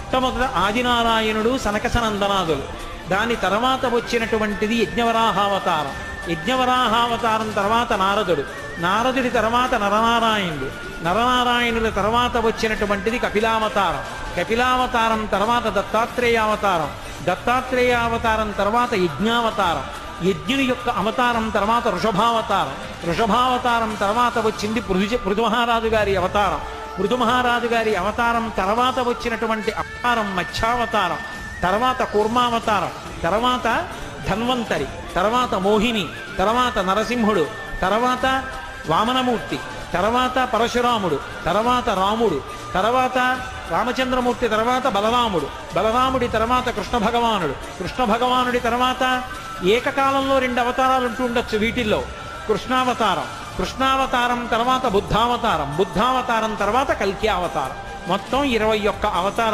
మొట్టమొదట ఆదినారాయణుడు సనకసనందనాదులు, దాని తర్వాత వచ్చినటువంటిది యజ్ఞవరాహావతారం. యజ్ఞవరాహావతారం తర్వాత నారదుడు, నారదుడి తర్వాత నరనారాయణుడు, నరనారాయణుల తర్వాత వచ్చినటువంటిది కపిలావతారం, కపిలావతారం తర్వాత దత్తాత్రేయావతారం, దత్తాత్రేయావతారం తర్వాత యజ్ఞావతారం, యజ్ఞుని యొక్క అవతారం తర్వాత వృషభావతారం, వృషభావతారం తర్వాత వచ్చింది పృథుమహారాజు గారి అవతారం, పృథుమహారాజు గారి అవతారం తర్వాత వచ్చినటువంటి అవతారం మత్స్యావతారం, తర్వాత కూర్మావతారం, తర్వాత ధన్వంతరి, తర్వాత మోహిని, తర్వాత నరసింహుడు, తర్వాత వామనమూర్తి, తర్వాత పరశురాముడు, తర్వాత రాముడు, తర్వాత రామచంద్రమూర్తి, తర్వాత బలరాముడు, బలరాముడి తర్వాత కృష్ణ భగవానుడు, కృష్ణ భగవానుడి తర్వాత ఏకకాలంలో 2 అవతారాలు ఉంటూ ఉండొచ్చు వీటిల్లో. కృష్ణావతారం, కృష్ణావతారం తర్వాత బుద్ధావతారం, బుద్ధావతారం తర్వాత కల్కి అవతారం. మొత్తం 21 అవతారాలు.